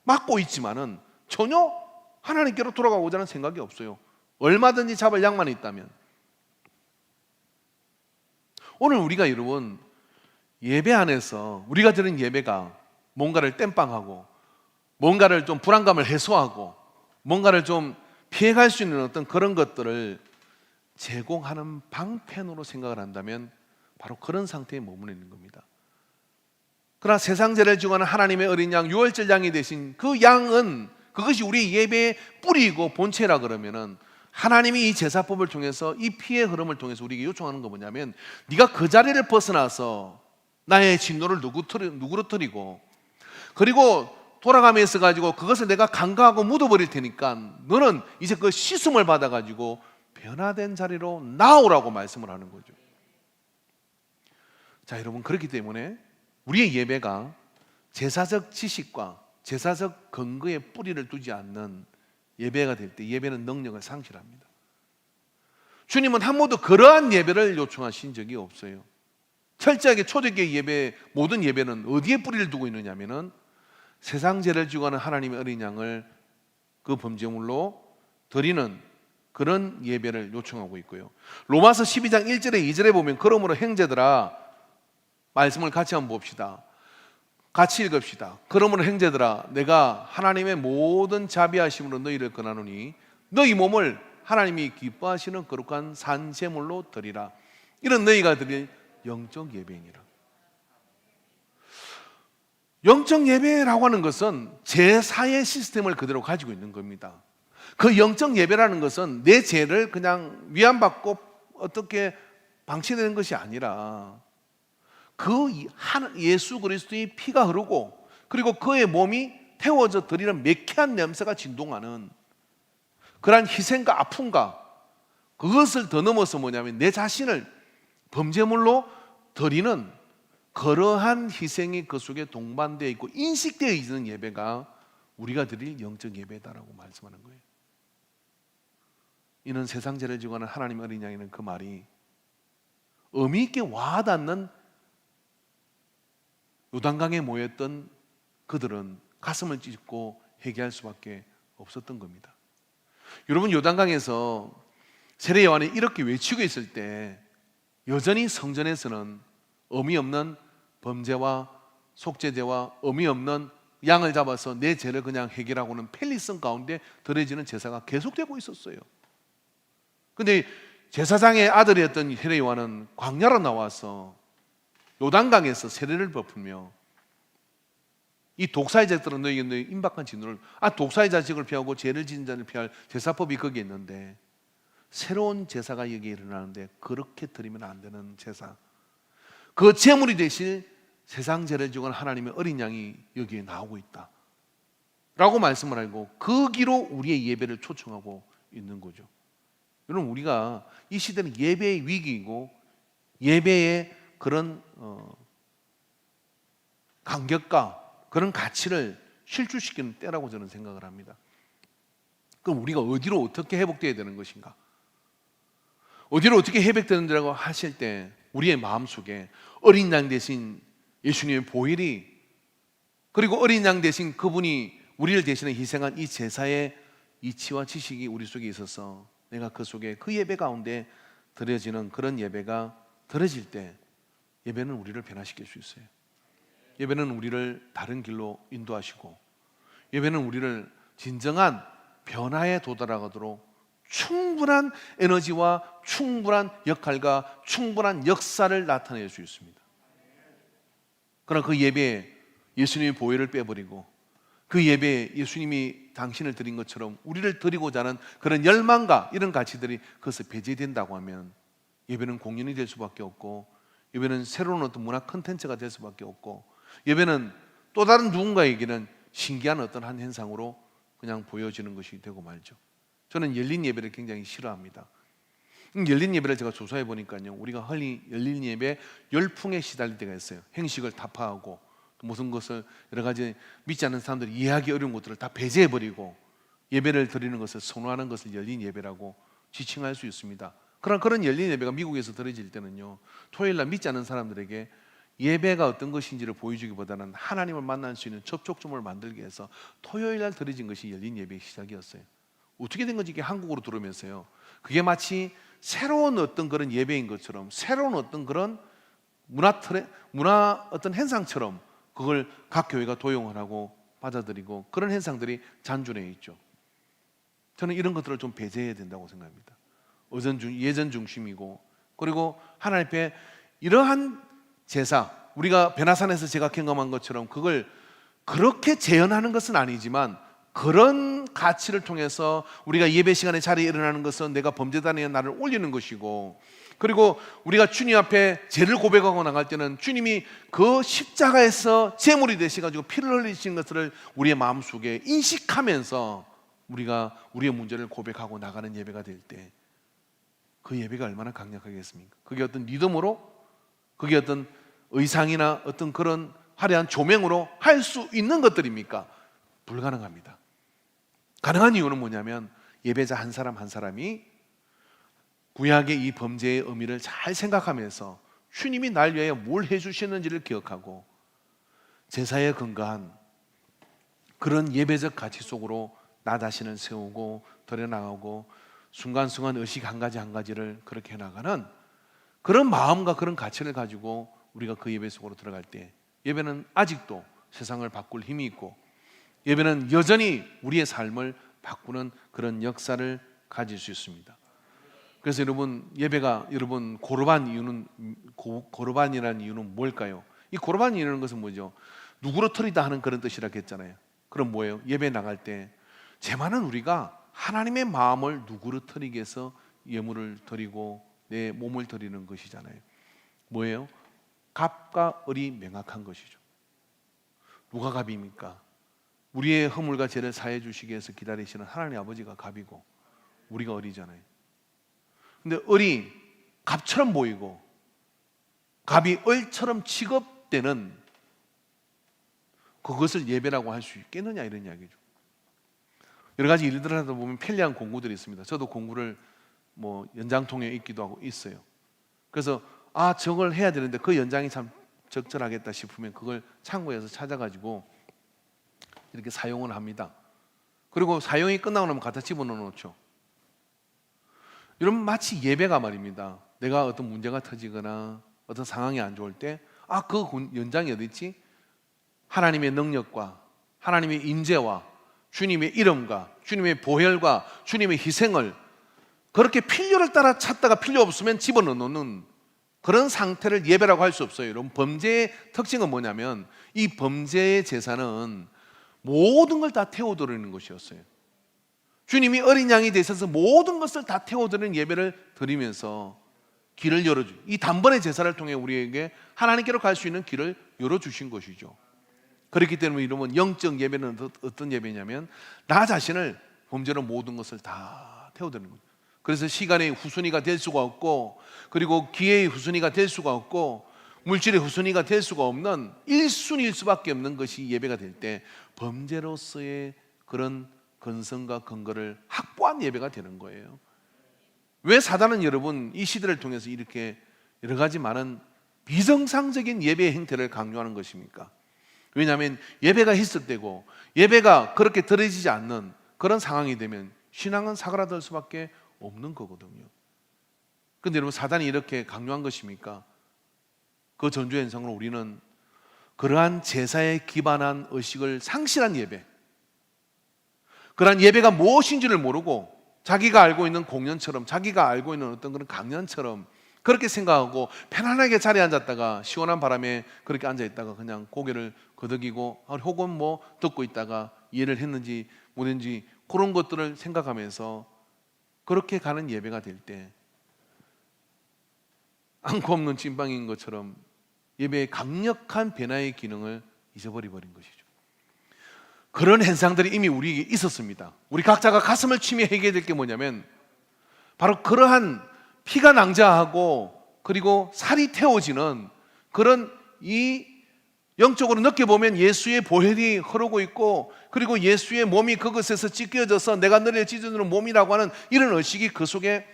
막고 있지만은 전혀 하나님께로 돌아가고자 하는 생각이 없어요. 얼마든지 잡을 양만 있다면. 오늘 우리가 여러분 예배 안에서 우리가 드린 예배가 뭔가를 땜빵하고 뭔가를 좀 불안감을 해소하고 뭔가를 좀 피해갈 수 있는 어떤 그런 것들을 제공하는 방편으로 생각을 한다면 바로 그런 상태에 머무르 있는 겁니다. 그러나 세상 죄를 지고하는 하나님의 어린 양, 유월절 양이 되신 그 양은 그것이 우리 예배의 뿌리이고 본체라 그러면은 하나님이 이 제사법을 통해서 이 피의 흐름을 통해서 우리에게 요청하는 거 뭐냐면 네가 그 자리를 벗어나서 나의 진노를 누그러뜨리고 그리고 돌아가면서 가지고 그것을 내가 간과하고 묻어버릴 테니까 너는 이제 그 씻음을 받아가지고 변화된 자리로 나오라고 말씀을 하는 거죠. 자, 여러분, 그렇기 때문에 우리의 예배가 제사적 지식과 제사적 근거에 뿌리를 두지 않는 예배가 될 때 예배는 능력을 상실합니다. 주님은 한 번도 그러한 예배를 요청하신 적이 없어요. 철저하게 초대교회 예배, 모든 예배는 어디에 뿌리를 두고 있느냐면은 세상 죄를 지고 하는 하나님의 어린 양을 그 범죄물로 드리는 그런 예배를 요청하고 있고요. 로마서 12장 1절에 2절에 보면 그러므로 형제들아, 말씀을 같이 한번 봅시다. 같이 읽읍시다. 그러므로 형제들아, 내가 하나님의 모든 자비하심으로 너희를 권하노니 너희 몸을 하나님이 기뻐하시는 거룩한 산제물로 드리라. 이런 너희가 드릴 영적 예배이니라. 영적 예배라고 하는 것은 제사의 시스템을 그대로 가지고 있는 겁니다. 그 영적 예배라는 것은 내 죄를 그냥 위안받고 어떻게 방치되는 것이 아니라 그 예수 그리스도의 피가 흐르고 그리고 그의 몸이 태워져 드리는 매캐한 냄새가 진동하는 그러한 희생과 아픔과 그것을 더 넘어서 뭐냐면 내 자신을 범죄물로 드리는 그러한 희생이 그 속에 동반되어 있고 인식되어 있는 예배가 우리가 드릴 영적 예배다라고 말씀하는 거예요. 이는 세상 죄를 지고 하는 하나님의 어린 양이는 그 말이 의미 있게 와닿는 요단강에 모였던 그들은 가슴을 찢고 회개할 수밖에 없었던 겁니다. 여러분, 요단강에서 세례 요한이 이렇게 외치고 있을 때 여전히 성전에서는 의미 없는 범죄와 속죄제와 의미 없는 양을 잡아서 내 죄를 그냥 해결하고는 펠리성 가운데 드려지는 제사가 계속되고 있었어요. 근데 제사장의 아들이었던 세례 요한은 광야로 나와서 요단강에서 세례를 베풀며 이 독사의 자식들은 너희에게 너희 임박한 진노를 독사의 자식을 피하고 죄를 지은 자를 피할 제사법이 거기에 있는데 새로운 제사가 여기에 일어나는데 그렇게 드리면 안 되는 제사, 그 제물이 되실 세상 죄를 지고 하나님의 어린 양이 여기에 나오고 있다 라고 말씀을 하고 그 기로 우리의 예배를 초청하고 있는 거죠. 여러분, 우리가 이 시대는 예배의 위기이고 예배의 그런 간격과 그런 가치를 실추시키는 때라고 저는 생각을 합니다. 그럼 우리가 어디로 어떻게 회복되어야 되는 것인가? 어디로 어떻게 회복되는지라고 하실 때 우리의 마음속에 어린 양 대신 예수님의 보혈이, 그리고 어린 양 대신 그분이 우리를 대신해 희생한 이 제사의 이치와 지식이 우리 속에 있어서 내가 그 속에 그 예배 가운데 드려지는 그런 예배가 드려질 때 예배는 우리를 변화시킬 수 있어요. 예배는 우리를 다른 길로 인도하시고 예배는 우리를 진정한 변화에 도달하도록 충분한 에너지와 충분한 역할과 충분한 역사를 나타낼 수 있습니다. 그러나 그 예배에 예수님의 보혈을 빼버리고 그 예배에 예수님이 당신을 드린 것처럼 우리를 드리고자 하는 그런 열망과 이런 가치들이 그것을 배제된다고 하면 예배는 공연이 될 수밖에 없고 예배는 새로운 어떤 문화 콘텐츠가 될 수밖에 없고 예배는 또 다른 누군가에게는 신기한 어떤 한 현상으로 그냥 보여지는 것이 되고 말죠. 저는 열린 예배를 굉장히 싫어합니다. 열린 예배를 제가 조사해 보니까요, 우리가 흔히 열린 예배 열풍에 시달릴 때가 있어요. 행식을 타파하고 무슨 것을 여러 가지 믿지 않는 사람들이 이해하기 어려운 것들을 다 배제해버리고 예배를 드리는 것을 선호하는 것을 열린 예배라고 지칭할 수 있습니다. 그러나 그런 열린 예배가 미국에서 드려질 때는요, 토요일날 믿지 않는 사람들에게 예배가 어떤 것인지를 보여주기보다는 하나님을 만날 수 있는 접촉점을 만들기 위해서 토요일날 드려진 것이 열린 예배의 시작이었어요. 어떻게 된 건지 이게 한국으로 들어오면서요, 그게 마치 새로운 어떤 그런 예배인 것처럼, 새로운 어떤 그런 문화 어떤 현상처럼 그걸 각 교회가 도용을 하고 받아들이고 그런 현상들이 잔존해 있죠. 저는 이런 것들을 좀 배제해야 된다고 생각합니다. 예전 중심이고, 그리고 하나님 앞에 이러한 제사, 우리가 베나산에서 제가 경험한 것처럼 그걸 그렇게 재현하는 것은 아니지만 그런 가치를 통해서 우리가 예배 시간에 자리에 일어나는 것은 내가 범죄단에 나를 올리는 것이고, 그리고 우리가 주님 앞에 죄를 고백하고 나갈 때는 주님이 그 십자가에서 제물이 되셔가지고 피를 흘리신 것을 우리의 마음속에 인식하면서 우리가 우리의 문제를 고백하고 나가는 예배가 될 때 그 예배가 얼마나 강력하겠습니까? 그게 어떤 리듬으로, 그게 어떤 의상이나 어떤 그런 화려한 조명으로 할 수 있는 것들입니까? 불가능합니다. 가능한 이유는 뭐냐면 예배자 한 사람 한 사람이 구약의 이 범죄의 의미를 잘 생각하면서 주님이 날 위하여 뭘 해주셨는지를 기억하고 제사에 근거한 그런 예배적 가치 속으로 나 자신을 세우고 드려나가고 순간순간 의식 한 가지 한 가지를 그렇게 해나가는 그런 마음과 그런 가치를 가지고 우리가 그 예배 속으로 들어갈 때 예배는 아직도 세상을 바꿀 힘이 있고 예배는 여전히 우리의 삶을 바꾸는 그런 역사를 가질 수 있습니다. 그래서 예배가 고르반이라는 이유는 뭘까요? 이 고르반이라는 것은 뭐죠? 누구로 터리다 하는 그런 뜻이라고 했잖아요. 그럼 뭐예요? 예배 나갈 때 제만은 우리가 하나님의 마음을 누구로 터리기 위해서 예물을 드리고 내 몸을 드리는 것이잖아요. 뭐예요? 갑과 을이 명확한 것이죠. 누가 갑입니까? 우리의 허물과 죄를 사해 주시기 위해서 기다리시는 하나님 아버지가 갑이고 우리가 을이잖아요. 근데 을이 갑처럼 보이고 갑이 을처럼 취급되는 그것을 예배라고 할 수 있겠느냐 이런 이야기죠. 여러 가지 일들을 하다 보면 편리한 공구들이 있습니다. 저도 공구를 뭐 연장통에 있기도 하고 있어요. 그래서 저걸 해야 되는데 그 연장이 참 적절하겠다 싶으면 그걸 창고에서 찾아가지고 이렇게 사용을 합니다. 그리고 사용이 끝나고 나면 갖다 집어넣어 놓죠. 여러분, 마치 예배가 말입니다. 내가 어떤 문제가 터지거나 어떤 상황이 안 좋을 때 그 연장이 어디 있지? 하나님의 능력과 하나님의 임재와 주님의 이름과 주님의 보혈과 주님의 희생을 그렇게 필요를 따라 찾다가 필요 없으면 집어넣는 그런 상태를 예배라고 할 수 없어요. 여러분, 범죄의 특징은 뭐냐면 이 범죄의 제사는 모든 걸 다 태워드리는 것이었어요. 주님이 어린 양이 되셔서 모든 것을 다 태워드리는 예배를 드리면서 길을 열어주, 이 단번의 제사를 통해 우리에게 하나님께로 갈 수 있는 길을 열어주신 것이죠. 그렇기 때문에 이러면 영적 예배는 어떤 예배냐면 나 자신을 범죄로 모든 것을 다 태워드리는 거예요. 그래서 시간의 후순위가 될 수가 없고, 그리고 기회의 후순위가 될 수가 없고, 물질의 후순위가 될 수가 없는 1순위일 수밖에 없는 것이 예배가 될 때 범죄로서의 그런 근성과 근거를 확보한 예배가 되는 거예요. 왜 사단은 여러분 이 시대를 통해서 이렇게 여러 가지 많은 비정상적인 예배의 행태를 강요하는 것입니까? 왜냐하면 예배가 희석되고 예배가 그렇게 드려지지 않는 그런 상황이 되면 신앙은 사그라들 수밖에 없는 거거든요. 그런데 여러분, 사단이 이렇게 강요한 것입니까? 그 전조현상으로 우리는 그러한 제사에 기반한 의식을 상실한 예배, 그러한 예배가 무엇인지를 모르고 자기가 알고 있는 공연처럼, 자기가 알고 있는 어떤 그런 강연처럼 그렇게 생각하고 편안하게 자리에 앉았다가 시원한 바람에 그렇게 앉아있다가 그냥 고개를 거덕이고 혹은 뭐 듣고 있다가 이해를 했는지 못했는지 그런 것들을 생각하면서 그렇게 가는 예배가 될 때 안고 없는 찐빵인 것처럼 예배의 강력한 변화의 기능을 잊어버린 것이죠. 그런 현상들이 이미 우리에게 있었습니다. 우리 각자가 가슴을 치며 해결해야 될 게 뭐냐면 바로 그러한 피가 낭자하고 그리고 살이 태워지는 그런 이 영적으로 느껴보면 예수의 보혈이 흐르고 있고, 그리고 예수의 몸이 그것에서 찢겨져서 내가 너를 찢어주는 몸이라고 하는 이런 의식이 그 속에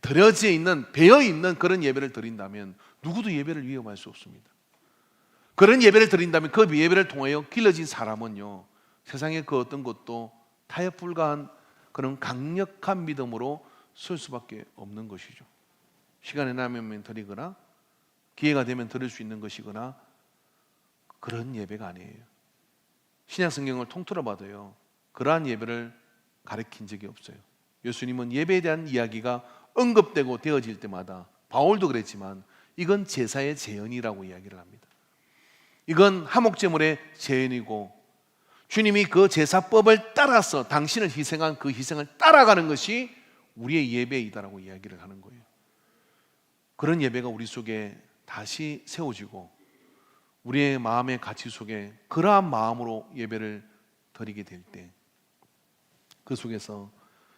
들여져 있는, 배어 있는 그런 예배를 드린다면 누구도 예배를 위험할 수 없습니다. 그런 예배를 드린다면 그 예배를 통하여 길러진 사람은요, 세상의 그 어떤 것도 타협 불가한 그런 강력한 믿음으로 설 수밖에 없는 것이죠. 시간이 나면 드리거나 기회가 되면 드릴 수 있는 것이거나 그런 예배가 아니에요. 신약 성경을 통틀어 봐도요, 그러한 예배를 가르친 적이 없어요. 예수님은 예배에 대한 이야기가 언급되고 되어질 때마다, 바울도 그랬지만 이건 제사의 재현이라고 이야기를 합니다. 이건 하목제물의 재현이고 주님이 그 제사법을 따라서 당신을 희생한 그 희생을 따라가는 것이 우리의 예배이다라고 이야기를 하는 거예요. 그런 예배가 우리 속에 다시 세워지고 우리의 마음의 가치 속에 그러한 마음으로 예배를 드리게 될 때 그 속에서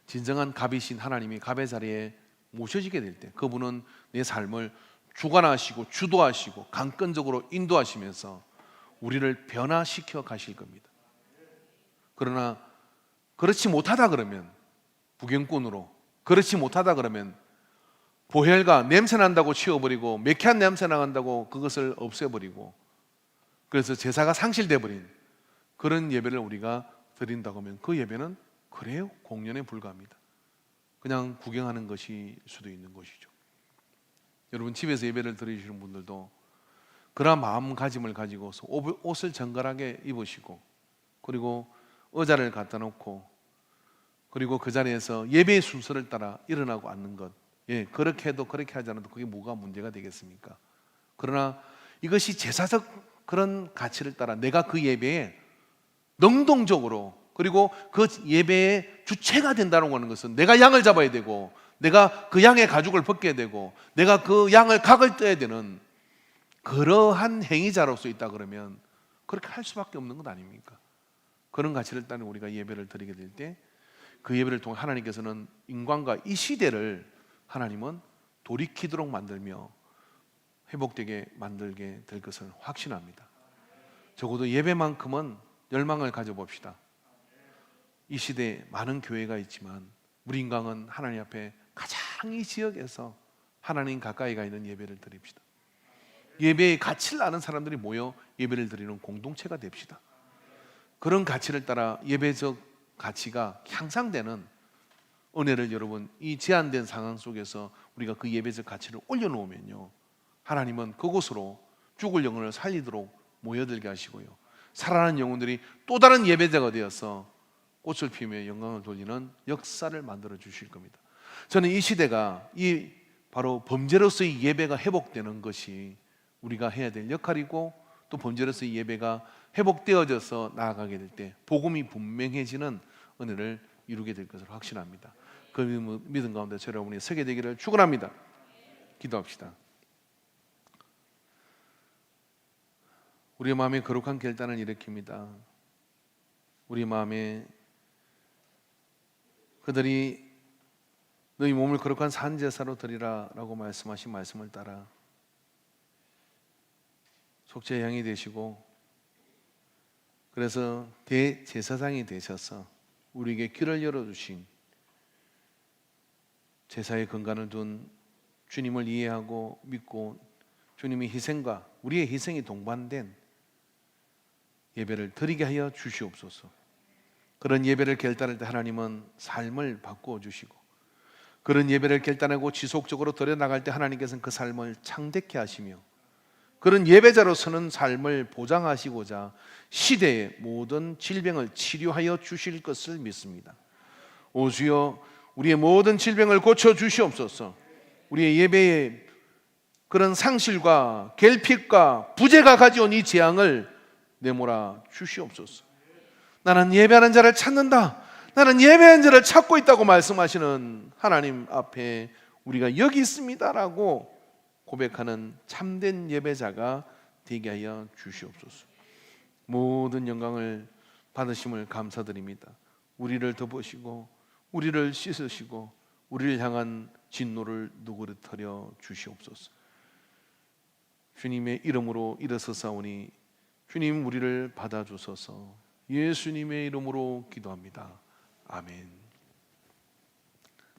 진정한 갑이신 하나님이 갑의 자리에 모셔지게 될 때 그분은 내 삶을 주관하시고 주도하시고 강권적으로 인도하시면서 우리를 변화시켜 가실 겁니다. 그러나 그렇지 못하다 그러면 부경꾼으로, 그렇지 못하다 그러면 보혈과 냄새난다고 치워버리고 매캐한 냄새 나간다고 그것을 없애버리고 그래서 제사가 상실돼 버린 그런 예배를 우리가 드린다고 하면 그 예배는 그래요, 공연에 불과합니다. 그냥 구경하는 것일 수도 있는 것이죠. 여러분, 집에서 예배를 드리시는 분들도 그러한 마음가짐을 가지고서 옷을 정갈하게 입으시고 그리고 의자를 갖다 놓고 그리고 그 자리에서 예배의 순서를 따라 일어나고 앉는 것, 그렇게 해도 그렇게 하지 않아도 그게 뭐가 문제가 되겠습니까? 그러나 이것이 제사적 그런 가치를 따라 내가 그 예배에 능동적으로, 그리고 그 예배의 주체가 된다는 하는 것은 내가 양을 잡아야 되고 내가 그 양의 가죽을 벗겨야 되고 내가 그 양을 각을 떠야 되는 그러한 행위자로서 있다 그러면 그렇게 할 수밖에 없는 것 아닙니까? 그런 가치를 따른 우리가 예배를 드리게 될 때 그 예배를 통해 하나님께서는 인간과 이 시대를 하나님은 돌이키도록 만들며 회복되게 만들게 될 것을 확신합니다. 적어도 예배만큼은 열망을 가져봅시다. 이 시대에 많은 교회가 있지만 우리 인강은 하나님 앞에 가장 이 지역에서 하나님 가까이 가 있는 예배를 드립시다. 예배의 가치를 아는 사람들이 모여 예배를 드리는 공동체가 됩시다. 그런 가치를 따라 예배적 가치가 향상되는 은혜를 여러분, 이 제한된 상황 속에서 우리가 그 예배적 가치를 올려놓으면요, 하나님은 그곳으로 죽을 영혼을 살리도록 모여들게 하시고요, 살아나는 영혼들이 또 다른 예배자가 되어서 꽃을 피우며 영광을 돌리는 역사를 만들어 주실 겁니다. 저는 이 시대가 이 바로 범죄로서의 예배가 회복되는 것이 우리가 해야 될 역할이고, 또 범죄로서의 예배가 회복되어져서 나아가게 될 때 복음이 분명해지는 은혜를 이루게 될 것을 확신합니다. 그 믿음 가운데 저 여러분이 서게 되기를 축원합니다. 기도합시다. 우리의 마음에 거룩한 결단을 일으킵니다. 우리 마음에 그들이 너희 몸을 거룩한 산제사로 드리라 라고 말씀하신 말씀을 따라 속죄의 양이 되시고, 그래서 대제사장이 되셔서 우리에게 길을 열어주신, 제사의 근간을 둔 주님을 이해하고 믿고 주님의 희생과 우리의 희생이 동반된 예배를 드리게 하여 주시옵소서. 그런 예배를 결단할 때 하나님은 삶을 바꾸어 주시고, 그런 예배를 결단하고 지속적으로 드려나갈 때 하나님께서는 그 삶을 창대케 하시며, 그런 예배자로서는 삶을 보장하시고자 시대의 모든 질병을 치료하여 주실 것을 믿습니다. 오 주여, 우리의 모든 질병을 고쳐 주시옵소서. 우리의 예배의 그런 상실과 결핍과 부재가 가져온 이 재앙을 내몰아 주시옵소서. 나는 예배하는 자를 찾는다, 나는 예배하는 자를 찾고 있다고 말씀하시는 하나님 앞에 우리가 여기 있습니다라고 고백하는 참된 예배자가 되게 하여 주시옵소서. 모든 영광을 받으심을 감사드립니다. 우리를 덮으시고 우리를 씻으시고 우리를 향한 진노를 누그러뜨려 주시옵소서. 주님의 이름으로 일어서사오니 주님 우리를 받아주소서. 예수님의 이름으로 기도합니다. 아멘.